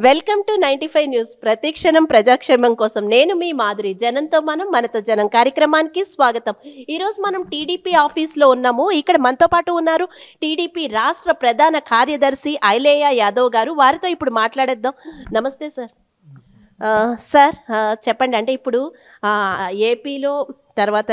Welcome to 95 news. ప్రతిక్షణం ప్రజాక్షేమం కోసం నేను మీ మాధురి. జనంతో మనం మనతో జనం కార్యక్రమానికి స్వాగతం. ఈరోజు మనం టీడీపీ ఆఫీస్లో ఉన్నాము. ఇక్కడ మనతో పాటు ఉన్నారు టీడీపీ రాష్ట్ర ప్రధాన కార్యదర్శి ఐలేయ యాదవ్ గారు. వారితో ఇప్పుడు మాట్లాడేద్దాం. నమస్తే సార్. సార్ చెప్పండి, అంటే ఇప్పుడు ఏపీలో తర్వాత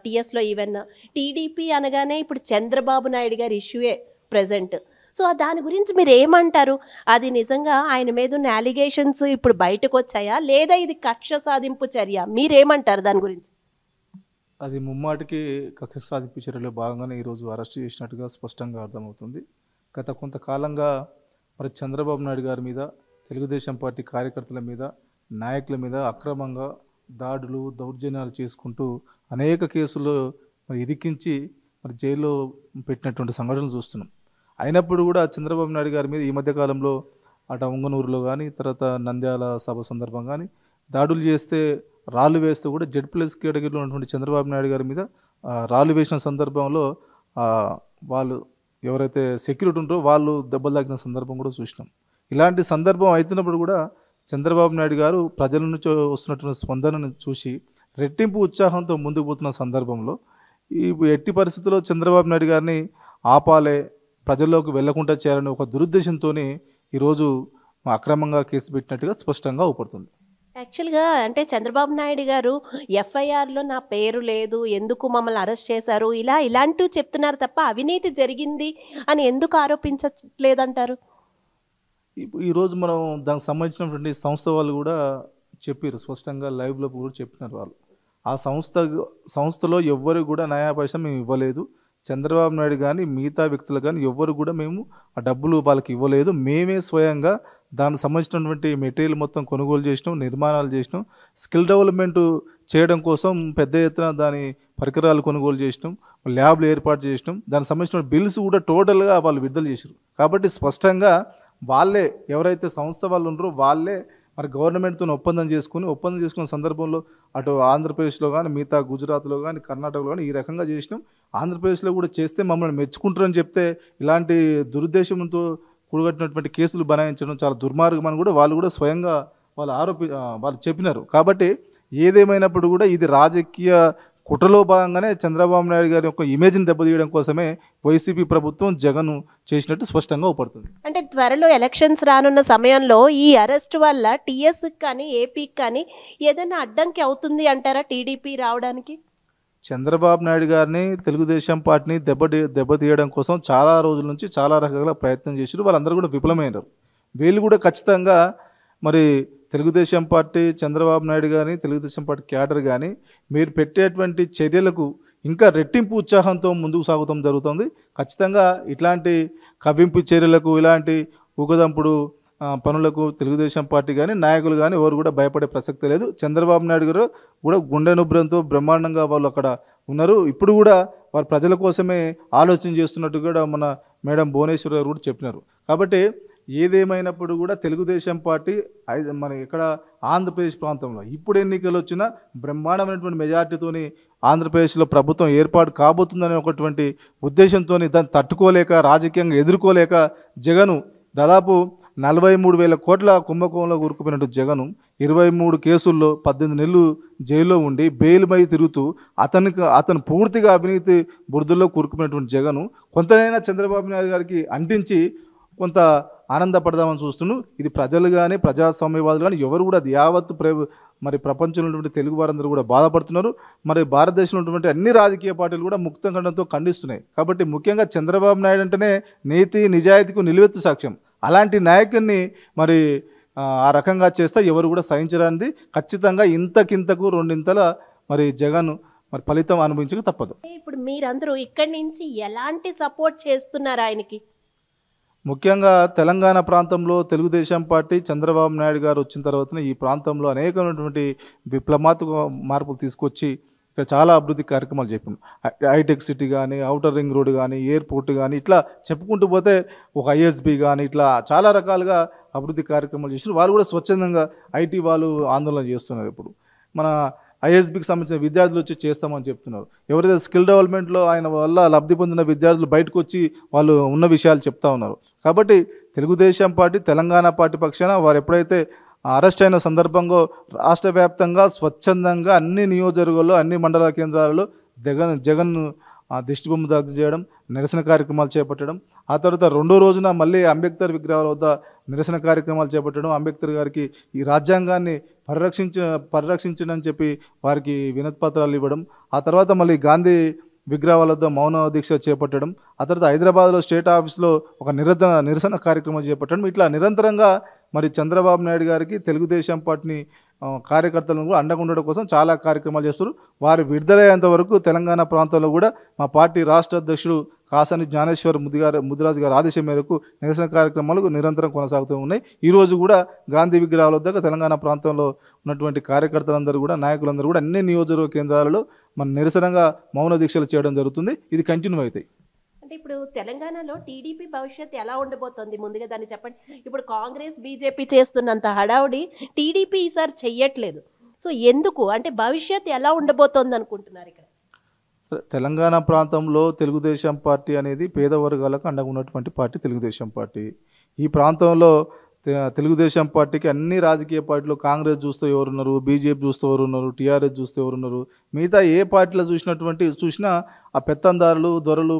టీఎస్లో ఈవెన్ టీడీపీ అనగానే ఇప్పుడు చంద్రబాబు నాయుడు గారి ఇష్యూయే ప్రజెంట్. సో దాని గురించి మీరు ఏమంటారు? అది నిజంగా ఆయన మీద ఉన్న అలిగేషన్స్ ఇప్పుడు బయటకు వచ్చాయా, లేదా ఇది కక్ష సాధింపు చర్య? మీరేమంటారు దాని గురించి? అది ముమ్మాటికి కక్ష సాధింపు చర్యలో భాగంగానే ఈరోజు అరెస్ట్ చేసినట్టుగా స్పష్టంగా అర్థమవుతుంది. గత కొంతకాలంగా మరి చంద్రబాబు నాయుడు గారి మీద, తెలుగుదేశం పార్టీ కార్యకర్తల మీద, నాయకుల మీద అక్రమంగా దాడులు, దౌర్జన్యాలు చేసుకుంటూ అనేక కేసులు మరి ఇరికించి మరి జైల్లో పెట్టినటువంటి సంఘటనలు చూస్తున్నాం. అయినప్పుడు కూడా చంద్రబాబు నాయుడు గారి మీద ఈ మధ్యకాలంలో అటు ఉంగనూరులో కానీ, తర్వాత నంద్యాల సభ సందర్భం కానీ దాడులు చేస్తే, రాళ్ళు వేస్తే కూడా జెడ్+ కేటగిరీలో ఉన్నటువంటి చంద్రబాబు నాయుడు గారి మీద రాళ్ళు వేసిన సందర్భంలో వాళ్ళు ఎవరైతే సెక్యూరిటీ ఉంటారో వాళ్ళు దెబ్బలు తాకిన సందర్భం కూడా చూసినాం. ఇలాంటి సందర్భం అవుతున్నప్పుడు కూడా చంద్రబాబు నాయుడు గారు ప్రజల నుంచి వస్తున్నటువంటి స్పందనను చూసి రెట్టింపు ఉత్సాహంతో ముందుకు పోతున్న సందర్భంలో ఈ ఎట్టి పరిస్థితుల్లో చంద్రబాబు నాయుడు గారిని ఆపాలే, ప్రజల్లోకి వెళ్లకుండా చేయాలని ఒక దురుద్దేశంతో ఈరోజు అక్రమంగా కేసు పెట్టినట్టుగా స్పష్టంగా అవుపడుతుంది. యాక్చువల్గా అంటే చంద్రబాబు నాయుడు గారు ఎఫ్ఐఆర్లో నా పేరు లేదు, ఎందుకు మమ్మల్ని అరెస్ట్ చేశారు, ఇలాంటివి చెప్తున్నారు తప్ప అవినీతి జరిగింది అని ఎందుకు ఆరోపించట్లేదంటారు? ఈరోజు మనం దానికి సంబంధించినటువంటి సంస్థ వాళ్ళు కూడా చెప్పారు, స్పష్టంగా లైవ్లో కూడా చెప్పినారు. వాళ్ళు ఆ సంస్థలో ఎవ్వరు కూడా నయా పైసా మేము ఇవ్వలేదు, చంద్రబాబు నాయుడు కానీ మిగతా వ్యక్తులు కానీ ఎవ్వరు కూడా మేము ఆ డబ్బులు వాళ్ళకి ఇవ్వలేదు, మేమే స్వయంగా దానికి సంబంధించినటువంటి మెటీరియల్ మొత్తం కొనుగోలు చేసినాం, నిర్మాణాలు చేసినాం, స్కిల్ డెవలప్మెంట్ చేయడం కోసం పెద్ద ఎత్తున దాని పరికరాలు కొనుగోలు చేసినాం, ల్యాబ్లు ఏర్పాటు చేసినాం, దానికి సంబంధించిన బిల్స్ కూడా టోటల్గా వాళ్ళు విడుదల చేశారు. కాబట్టి స్పష్టంగా వాళ్ళే, ఎవరైతే సంస్థ వాళ్ళు ఉన్నారో వాళ్ళే మరి గవర్నమెంట్తో ఒప్పందం చేసుకున్న సందర్భంలో అటు ఆంధ్రప్రదేశ్లో కానీ, మిగతా గుజరాత్లో కానీ, కర్ణాటకలో కానీ ఈ రకంగా చేసినాం. ఆంధ్రప్రదేశ్లో కూడా చేస్తే మమ్మల్ని మెచ్చుకుంటారని చెప్తే ఇలాంటి దురుద్దేశంతో కూడగట్టినటువంటి కేసులు బనాయించడం చాలా దుర్మార్గం అని కూడా వాళ్ళు కూడా స్వయంగా వాళ్ళు చెప్పినారు. కాబట్టి ఏదేమైనప్పుడు కూడా ఇది రాజకీయ కుట్రలో భాగంగానే చంద్రబాబు నాయుడు గారి యొక్క ఇమేజ్ని దెబ్బతీయడం కోసమే వైసీపీ ప్రభుత్వం జగన్ చేసినట్టు స్పష్టంగా అవుపడుతుంది. అంటే త్వరలో ఎలక్షన్స్ రానున్న సమయంలో ఈ అరెస్ట్ వల్ల టీఎస్కి కానీ ఏపీకి కానీ ఏదైనా అడ్డంకి అవుతుంది అంటారా టీడీపీ రావడానికి? చంద్రబాబు నాయుడు గారిని, తెలుగుదేశం పార్టీని దెబ్బతీయడం కోసం చాలా రోజుల నుంచి చాలా రకాల ప్రయత్నం చేశారు. వాళ్ళందరూ కూడా విఫలమైనారు. వీళ్ళు కూడా ఖచ్చితంగా మరి తెలుగుదేశం పార్టీ, చంద్రబాబు నాయుడు కానీ, తెలుగుదేశం పార్టీ క్యాడర్ కానీ మీరు పెట్టేటువంటి చర్యలకు ఇంకా రెట్టింపు ఉత్సాహంతో ముందుకు సాగుతాం జరుగుతుంది. ఖచ్చితంగా ఇట్లాంటి కవ్వింపు చర్యలకు, ఇలాంటి ఊగదంపుడు పనులకు తెలుగుదేశం పార్టీ కానీ, నాయకులు కానీ ఎవరు కూడా భయపడే ప్రసక్తి లేదు. చంద్రబాబు నాయుడు గారు కూడా గుండె నుబ్రంతో బ్రహ్మాండంగా వాళ్ళు అక్కడ ఉన్నారు. ఇప్పుడు కూడా వారు ప్రజల కోసమే ఆలోచన చేస్తున్నట్టు కూడా మన మేడం భువనేశ్వర్ గారు కూడా చెప్పినారు. కాబట్టి ఏదేమైనప్పుడు కూడా తెలుగుదేశం పార్టీ మన ఇక్కడ ఆంధ్రప్రదేశ్ ప్రాంతంలో ఇప్పుడు ఎన్నికలు వచ్చినా బ్రహ్మాండమైనటువంటి మెజార్టీతోని ఆంధ్రప్రదేశ్లో ప్రభుత్వం ఏర్పాటు కాబోతుందనే ఒకటువంటి ఉద్దేశంతో దాన్ని తట్టుకోలేక, రాజకీయంగా ఎదుర్కోలేక జగను దాదాపు 43,000 కోట్ల కుంభకోణంలో కూరుకుపోయినట్టు జగను 23 కేసుల్లో 18 నెలలు జైల్లో ఉండి బెయిల్ పై తిరుగుతూ అతను పూర్తిగా అవినీతి బురదల్లో కూరుకుపోయినటువంటి జగను కొంతనైనా చంద్రబాబు నాయుడు గారికి అంటించి కొంత ఆనందపడదామని చూస్తున్నాం. ఇది ప్రజలు కానీ, ప్రజాస్వామ్యవాదులు కానీ ఎవరు కూడా అది యావత్తు మరి ప్రపంచంలో ఉన్నటువంటి తెలుగు వారందరూ కూడా బాధపడుతున్నారు. మరి భారతదేశంలో ఉన్నటువంటి అన్ని రాజకీయ పార్టీలు కూడా ముక్తం ఖండంతో ఖండిస్తున్నాయి. కాబట్టి ముఖ్యంగా చంద్రబాబు నాయుడు అంటేనే నీతి నిజాయితీకు నిలువెత్తు సాక్ష్యం. అలాంటి నాయకుడిని మరి ఆ రకంగా చేస్తే ఎవరు కూడా సహించరానిది. ఖచ్చితంగా ఇంతకింతకు రెండింతల మరి జగన్ మరి ఫలితం అనుభవించక తప్పదు. ఇప్పుడు మీరందరూ ఇక్కడి నుంచి ఎలాంటి సపోర్ట్ చేస్తున్నారు ఆయనకి? ముఖ్యంగా తెలంగాణ ప్రాంతంలో తెలుగుదేశం పార్టీ, చంద్రబాబు నాయుడు గారు వచ్చిన తర్వాతనే ఈ ప్రాంతంలో అనేకమైనటువంటి విప్లవాత్మక మార్పులు తీసుకొచ్చి ఇక్కడ చాలా అభివృద్ధి కార్యక్రమాలు చెప్పాం. హైటెక్ సిటీ కానీ, ఔటర్ రింగ్ రోడ్ కానీ, ఎయిర్పోర్ట్ కానీ, ఇట్లా చెప్పుకుంటూ పోతే ఒక ఐఎస్బి కానీ, ఇట్లా చాలా రకాలుగా అభివృద్ధి కార్యక్రమాలు చేసి వాళ్ళు కూడా స్వచ్ఛందంగా ఐటీ వాళ్ళు ఆందోళన చేస్తున్నారు. ఇప్పుడు మన ఐఎస్బికి సంబంధించిన విద్యార్థులు వచ్చి చేస్తామని చెప్తున్నారు. ఎవరైతే స్కిల్ డెవలప్మెంట్లో ఆయన వల్ల లబ్ధి పొందిన విద్యార్థులు బయటకు వచ్చి వాళ్ళు ఉన్న విషయాలు చెప్తా ఉన్నారు. కాబట్టి తెలుగుదేశం పార్టీ, తెలంగాణ పార్టీ పక్షాన వారు ఎప్పుడైతే అరెస్ట్ అయిన సందర్భంగా రాష్ట్ర వ్యాప్తంగా స్వచ్ఛందంగా అన్ని నియోజకవర్గాల్లో, అన్ని మండల కేంద్రాలలో జగన్ దిష్టిబొమ్మ దగ్ధ చేయడం, నిరసన కార్యక్రమాలు చేపట్టడం, ఆ తర్వాత రెండో రోజున మళ్ళీ అంబేద్కర్ విగ్రహాల వద్ద నిరసన కార్యక్రమాలు చేపట్టడం, అంబేద్కర్ గారికి ఈ రాజ్యాంగాన్ని పరిరక్షించడని చెప్పి వారికి వినతి పత్రాలు ఇవ్వడం, ఆ తర్వాత మళ్ళీ గాంధీ విగ్రహాల వద్ద మౌన దీక్ష చేపట్టడం, ఆ తర్వాత హైదరాబాద్లో స్టేట్ ఆఫీస్లో ఒక నిరసన కార్యక్రమం చేపట్టడం, ఇట్లా నిరంతరంగా మరి చంద్రబాబు నాయుడు గారికి తెలుగుదేశం పార్టీని కార్యకర్తలను కూడా అండగా ఉండడం కోసం చాలా కార్యక్రమాలు చేస్తారు. వారు విడుదలయ్యేంత వరకు తెలంగాణ ప్రాంతంలో కూడా మా పార్టీ రాష్ట్ర అధ్యక్షుడు కాసాని జ్ఞానేశ్వర్ ముదిరాజు గారి ఆదేశం మేరకు నిరసన కార్యక్రమాలు నిరంతరం కొనసాగుతూ ఉన్నాయి. ఈరోజు కూడా గాంధీ విగ్రహాల వద్ద తెలంగాణ ప్రాంతంలో ఉన్నటువంటి కార్యకర్తలందరూ కూడా, నాయకులందరూ కూడా అన్ని నియోజకవర్గ కేంద్రాలలో మన నిరసనగా మౌన దీక్షలు చేయడం జరుగుతుంది. ఇది కంటిన్యూ అవుతాయి. అంటే ఇప్పుడు తెలంగాణలో టీడీపీ భవిష్యత్తు ఎలా ఉండబోతోంది, ముందుగా దాన్ని చెప్పండి. ఇప్పుడు కాంగ్రెస్, బీజేపీ చేస్తున్నంత హడావుడి టీడీపీ ఈసారి చెయ్యట్లేదు. సో ఎందుకు, అంటే భవిష్యత్తు ఎలా ఉండబోతోంది అనుకుంటున్నారు ఇక్కడ? తెలంగాణ ప్రాంతంలో తెలుగుదేశం పార్టీ అనేది పేద వర్గాలకు అండగా ఉన్నటువంటి పార్టీ తెలుగుదేశం పార్టీ. ఈ ప్రాంతంలో తెలుగుదేశం పార్టీకి అన్ని రాజకీయ పార్టీలు, కాంగ్రెస్ చూస్తే ఎవరున్నారు, బీజేపీ చూస్తే ఎవరున్నారు, టీఆర్ఎస్ చూస్తే ఎవరున్నారు, మిగతా ఏ పార్టీలో చూసినా ఆ పెత్తందారులు, దొరలు,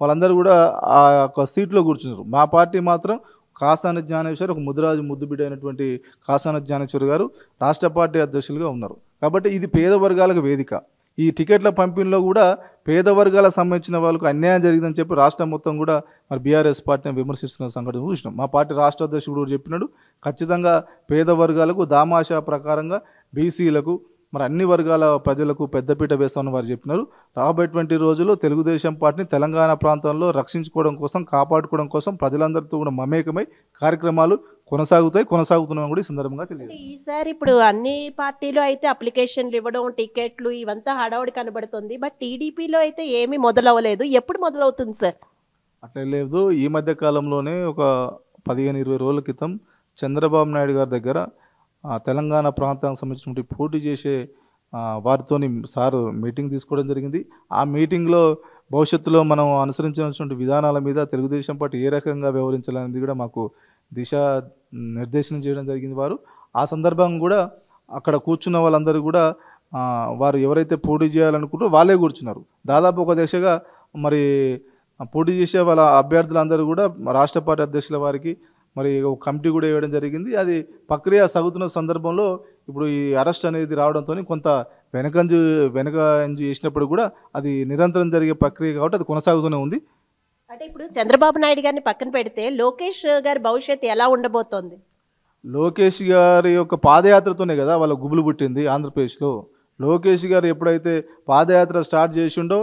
వాళ్ళందరూ కూడా ఆ యొక్క సీట్లో కూర్చున్నారు. మా పార్టీ మాత్రం కాసాని జ్ఞానేశ్వర్, ఒక ముద్దు బిడ్డ అయినటువంటి కాసాని జ్ఞానేశ్వర్ గారు రాష్ట్ర పార్టీ అధ్యక్షులుగా ఉన్నారు. కాబట్టి ఇది పేద వర్గాలకు వేదిక. ఈ టికెట్ల పంపిణీలో కూడా పేద వర్గాలకు సంబంధించిన వాళ్ళకు అన్యాయం జరిగిందని చెప్పి రాష్ట్రం మొత్తం కూడా మరి బీఆర్ఎస్ పార్టీని విమర్శిస్తున్న సంఘటన చూసినాం. మా పార్టీ రాష్ట్ర అధ్యక్షుడు కూడా చెప్పినాడు, ఖచ్చితంగా పేద వర్గాలకు దామాషా ప్రకారంగా బీసీలకు మరి అన్ని వర్గాల ప్రజలకు పెద్దపీట వేస్తామని వారు చెప్పినారు. రాబోయేటువంటి రోజుల్లో తెలుగుదేశం పార్టీని తెలంగాణ ప్రాంతంలో రక్షించుకోవడం కోసం, కాపాడుకోవడం కోసం ప్రజలందరితో కూడా మమేకమై కార్యక్రమాలు కొనసాగుతున్నాం కూడా ఈ సందర్భంగా తెలియదు. ఈసారి ఇప్పుడు అన్ని పార్టీలు అయితే అప్లికేషన్లు ఇవ్వడం, టికెట్లు ఇవంతా హడావుడి కనబడుతుంది. బట్ టీడీపీలో అయితే ఏమీ మొదలవ్వలేదు. ఎప్పుడు మొదలవుతుంది సార్? అట్లా లేదు. ఈ మధ్య కాలంలోనే ఒక 15-20 రోజుల క్రితం చంద్రబాబు నాయుడు గారి దగ్గర తెలంగాణ ప్రాంతానికి సంబంధించినటువంటి పోటీ చేసే వారితోని సారు మీటింగ్ తీసుకోవడం జరిగింది. ఆ మీటింగ్లో భవిష్యత్తులో మనం అనుసరించాల్సినటువంటి విధానాల మీద తెలుగుదేశం పార్టీ ఏ రకంగా వ్యవహరించాలనేది కూడా మాకు దిశా నిర్దేశనం చేయడం జరిగింది. వారు ఆ సందర్భంగా కూడా అక్కడ కూర్చున్న వాళ్ళందరూ కూడా వారు ఎవరైతే పోటీ చేయాలనుకుంటారో వాళ్ళే కూర్చున్నారు. దాదాపు ఒక దిశగా మరి పోటీ చేసే వాళ్ళ అభ్యర్థులందరూ కూడా రాష్ట్ర పార్టీ అధ్యక్షుల వారికి మరి ఒక కమిటీ కూడా వేయడం జరిగింది. అది ప్రక్రియ సాగుతున్న సందర్భంలో ఇప్పుడు ఈ అరెస్ట్ అనేది రావడంతో కొంత వెనకంజు చేసినప్పుడు కూడా అది నిరంతరం జరిగే ప్రక్రియ కాబట్టి అది కొనసాగుతూనే ఉంది. అంటే ఇప్పుడు చంద్రబాబు నాయుడు గారిని పక్కన పెడితే లోకేష్ గారి భవిష్యత్తు ఎలా ఉండబోతోంది? లోకేష్ గారి యొక్క పాదయాత్రతోనే కదా వాళ్ళ గుబులు పుట్టింది ఆంధ్రప్రదేశ్లో. లోకేష్ గారు ఎప్పుడైతే పాదయాత్ర స్టార్ట్ చేసిండో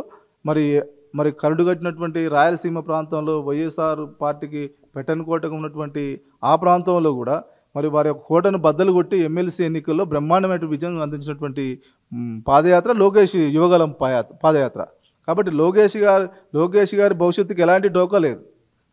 మరి కరుడుగట్టినటువంటి రాయలసీమ ప్రాంతంలో వైఎస్ఆర్ పార్టీకి పెట్టనుకోటగా ఉన్నటువంటి ఆ ప్రాంతంలో కూడా మరి వారి యొక్క కోటను బద్దలు కొట్టి ఎమ్మెల్సీ ఎన్నికల్లో బ్రహ్మాండమైన విజయం అందించినటువంటి పాదయాత్ర లోకేష్ యువగలం పాదయాత్ర. కాబట్టి లోకేష్ గారి భవిష్యత్తుకి ఎలాంటి డోకా లేదు.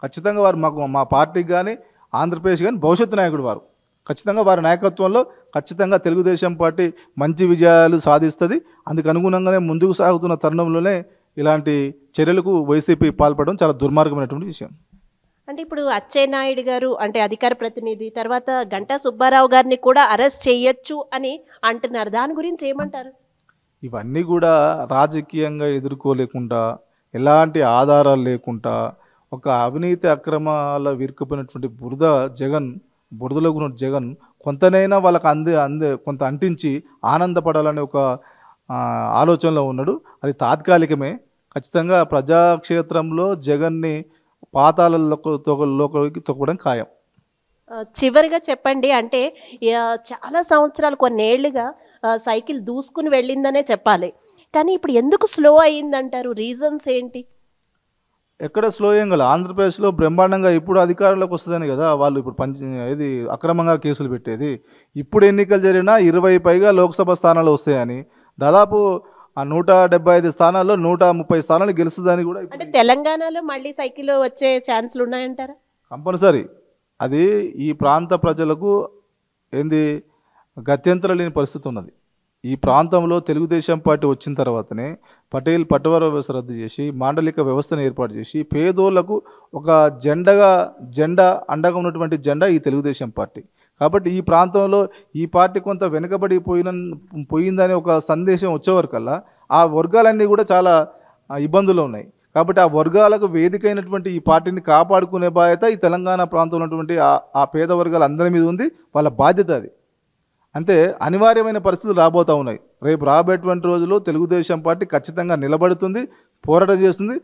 ఖచ్చితంగా వారు మా పార్టీకి కానీ ఆంధ్రప్రదేశ్ కానీ భవిష్యత్తు నాయకుడు వారు. ఖచ్చితంగా వారి నాయకత్వంలో ఖచ్చితంగా తెలుగుదేశం పార్టీ మంచి విజయాలు సాధిస్తుంది. అందుకు అనుగుణంగానే ముందుకు సాగుతున్న తరుణంలోనే ఇలాంటి చర్యలకు వైసీపీ పాల్పడడం చాలా దుర్మార్గమైనటువంటి విషయం. అంటే ఇప్పుడు అచ్చెన్నాయుడు గారు అంటే అధికార ప్రతినిధి, తర్వాత గంటా సుబ్బారావు గారిని కూడా అరెస్ట్ చేయొచ్చు అని అంటున్నారు. దాని గురించి ఏమంటారు? ఇవన్నీ కూడా రాజకీయంగా ఎదుర్కోలేకుండా, ఎలాంటి ఆధారాలు లేకుండా, ఒక అవినీతి అక్రమాల విరుక్కుపోయినటువంటి బురదలో ఉన్న జగన్ కొంతనైనా వాళ్ళకి కొంత అంటించి ఆనందపడాలనే ఒక ఆలోచనలో ఉన్నాడు. అది తాత్కాలికమే. ఖచ్చితంగా ప్రజాక్షేత్రంలో జగన్ని పాతాళలోకి తొక్కడం ఖాయం. చివరిగా చెప్పండి, అంటే చాలా సంవత్సరాలు కొన్నేళ్లుగా సైకిల్ దూసుకుని వెళ్ళిందనే చెప్పాలి, కానీ ఇప్పుడు ఎందుకు స్లో అయ్యిందంటారు? రీజన్స్ ఏంటి? ఎక్కడ స్లో ఏం కదా, ఆంధ్రప్రదేశ్లో బ్రహ్మాండంగా ఇప్పుడు అధికారంలోకి వస్తుందని కదా వాళ్ళు ఇప్పుడు ఇది అక్రమంగా కేసులు పెట్టేది. ఇప్పుడు ఎన్నికలు జరిగినా 20 పైగా లోక్సభ స్థానాలు వస్తాయని, దాదాపు ఆ 175 స్థానాల్లో 130 స్థానాలు గెలుస్తుందని కూడా. అంటే తెలంగాణలో మళ్ళీ సైకిల్ వచ్చే ఛాన్సులు ఉన్నాయంటారా? కంపల్సరీ. అది ఈ ప్రాంత ప్రజలకు గత్యంతరం లేని పరిస్థితి ఉన్నది. ఈ ప్రాంతంలో తెలుగుదేశం పార్టీ వచ్చిన తర్వాతనే పటేల్ పట్టువార వ్యవస్థ రద్దు చేసి మాండలిక వ్యవస్థను ఏర్పాటు చేసి పేదోళ్లకు ఒక జెండా అండగా ఉన్నటువంటి జెండా ఈ తెలుగుదేశం పార్టీ. కాబట్టి ఈ ప్రాంతంలో ఈ పార్టీ కొంత వెనుకబడి పోయిందనే ఒక సందేశం వచ్చేవరకల్లా ఆ వర్గాలన్నీ కూడా చాలా ఇబ్బందులు ఉన్నాయి. కాబట్టి ఆ వర్గాలకు వేదికైనటువంటి ఈ పార్టీని కాపాడుకునే బాధ్యత ఈ తెలంగాణ ప్రాంతంలో ఉన్నటువంటి ఆ పేద వర్గాలు అందరి మీద ఉంది. వాళ్ళ బాధ్యత అది. అంతే అనివార్యమైన పరిస్థితులు రాబోతూ ఉన్నాయి. రేపు రాబోయేటువంటి రోజుల్లో తెలుగుదేశం పార్టీ ఖచ్చితంగా నిలబడుతుంది, పోరాటం చేస్తుంది.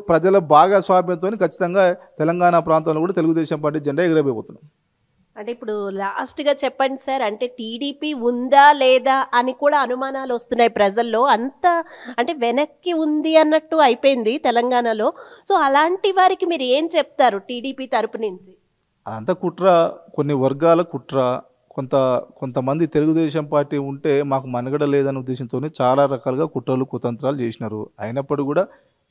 ప్రజల భాగస్వామ్యంతో ఖచ్చితంగా తెలంగాణ ప్రాంతంలో కూడా తెలుగుదేశం పార్టీ జెండా ఎగరబోతున్నాం. అంటే ఇప్పుడు లాస్ట్గా చెప్పండి సార్, అంటే టీడీపీ ఉందా లేదా అని కూడా అనుమానాలు వస్తున్నాయి ప్రజల్లో. అంత అంటే వెనక్కి ఉంది అన్నట్టు అయిపోయింది తెలంగాణలో. సో అలాంటి వారికి మీరు ఏం చెప్తారు టీడీపీ తరపు నుంచి? అంత కుట్ర, కొన్ని వర్గాల కుట్ర, కొంతమంది తెలుగుదేశం పార్టీ ఉంటే మాకు మనుగడ లేదనే ఉద్దేశంతో చాలా రకాలుగా కుట్రలు కుతంత్రాలు చేసినారు. అయినప్పుడు కూడా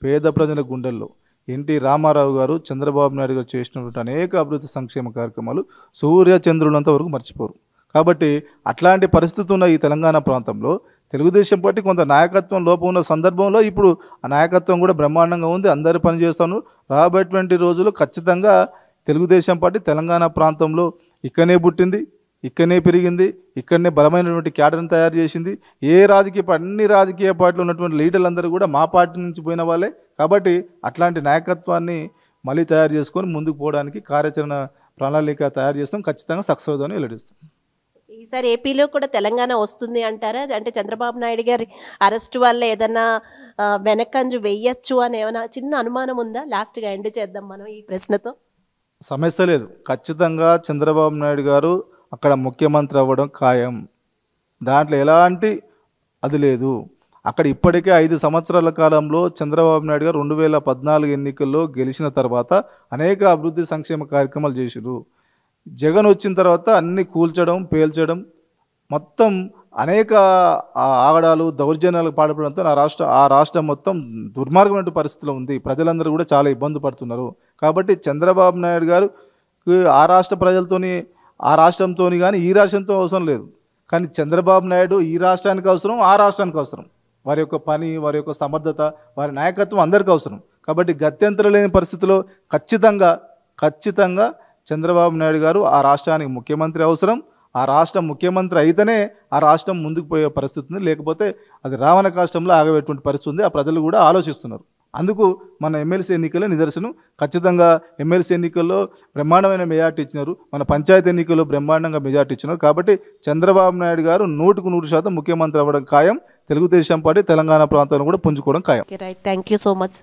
పేద ప్రజల గుండెల్లో ఎన్టీ రామారావు గారు, చంద్రబాబు నాయుడు గారు చేసినటువంటి అనేక అభివృద్ధి సంక్షేమ కార్యక్రమాలు సూర్య చంద్రులంత వరకు మర్చిపోరు. కాబట్టి అట్లాంటి పరిస్థితి ఉన్న ఈ తెలంగాణ ప్రాంతంలో తెలుగుదేశం పార్టీ కొంత నాయకత్వం లోపం ఉన్న సందర్భంలో ఇప్పుడు ఆ నాయకత్వం కూడా బ్రహ్మాండంగా ఉంది. అందరూ పనిచేస్తాను. రాబోయేటువంటి రోజులు ఖచ్చితంగా తెలుగుదేశం పార్టీ తెలంగాణ ప్రాంతంలో ఇక్కడనే పుట్టింది, ఇక్కడనే పెరిగింది, ఇక్కడనే బలమైనటువంటి క్యాడర్ని తయారు చేసింది. అన్ని రాజకీయ పార్టీలు ఉన్నటువంటి లీడర్లందరూ కూడా మా పార్టీ నుంచి పోయిన వాళ్ళే. కాబట్టి అట్లాంటి నాయకత్వాన్ని మళ్ళీ తయారు చేసుకొని ముందుకు పోవడానికి కార్యాచరణ ప్రణాళిక తయారు చేస్తాం. ఖచ్చితంగా సక్సెస్ అవుతుందని వెల్లడిస్తాం. ఈసారి ఏపీలో కూడా తెలంగాణ వస్తుంది అంటారా? అంటే చంద్రబాబు నాయుడు గారి అరెస్ట్ వల్ల ఏదన్నా వెనకంజు వెయ్యొచ్చు అని ఏమైనా చిన్న అనుమానం ఉందా? లాస్ట్గా ఎండ్ చేద్దాం మనం ఈ ప్రశ్నతో. సమస్య లేదు. ఖచ్చితంగా చంద్రబాబు నాయుడు గారు అక్కడ ముఖ్యమంత్రి అవ్వడం ఖాయం. దాంట్లో ఎలాంటి అది లేదు. అక్కడ ఇప్పటికే 5 సంవత్సరాల కాలంలో చంద్రబాబు నాయుడు గారు 2014 ఎన్నికల్లో గెలిచిన తర్వాత అనేక అభివృద్ధి సంక్షేమ కార్యక్రమాలు చేశారు. జగన్ వచ్చిన తర్వాత అన్ని కూల్చడం, పేల్చడం, మొత్తం అనేక ఆగడాలు, దౌర్జన్యాలకు పాల్పడంతో ఆ రాష్ట్రం మొత్తం దుర్మార్గమైన పరిస్థితిలో ఉంది. ప్రజలందరూ కూడా చాలా ఇబ్బంది పడుతున్నారు. కాబట్టి చంద్రబాబు నాయుడు గారు ఆ రాష్ట్ర ప్రజలతోని, ఆ రాష్ట్రంతో కానీ ఈ రాష్ట్రంతో అవసరం లేదు. కానీ చంద్రబాబు నాయుడు ఈ రాష్ట్రానికి అవసరం, ఆ రాష్ట్రానికి అవసరం. వారి యొక్క పని, వారి యొక్క సమర్థత, వారి నాయకత్వం అందరికీ అవసరం. కాబట్టి గత్యంతరం లేని పరిస్థితిలో ఖచ్చితంగా చంద్రబాబు నాయుడు గారు ఆ రాష్ట్రానికి ముఖ్యమంత్రి అవసరం. ఆ రాష్ట్రం ముఖ్యమంత్రి అయితేనే ఆ రాష్ట్రం ముందుకు పోయే పరిస్థితి ఉంది. లేకపోతే అది రావణ కాష్టంలో ఆగబెట్టే పరిస్థితి ఉంది. ఆ ప్రజలు కూడా ఆలోచిస్తున్నారు. అందుకు మన ఎమ్మెల్సీ ఎన్నికలే నిదర్శనం. ఖచ్చితంగా ఎమ్మెల్సీ ఎన్నికల్లో బ్రహ్మాండమైన మెజార్టీ ఇచ్చినారు. మన పంచాయతీ ఎన్నికల్లో బ్రహ్మాండంగా మెజార్టీ ఇచ్చినారు. కాబట్టి చంద్రబాబు నాయుడు గారు 100% ముఖ్యమంత్రి అవ్వడం ఖాయం. తెలుగుదేశం పార్టీ తెలంగాణ ప్రాంతాలను కూడా పుంజుకోవడం ఖాయం. Right, thank you so much sir.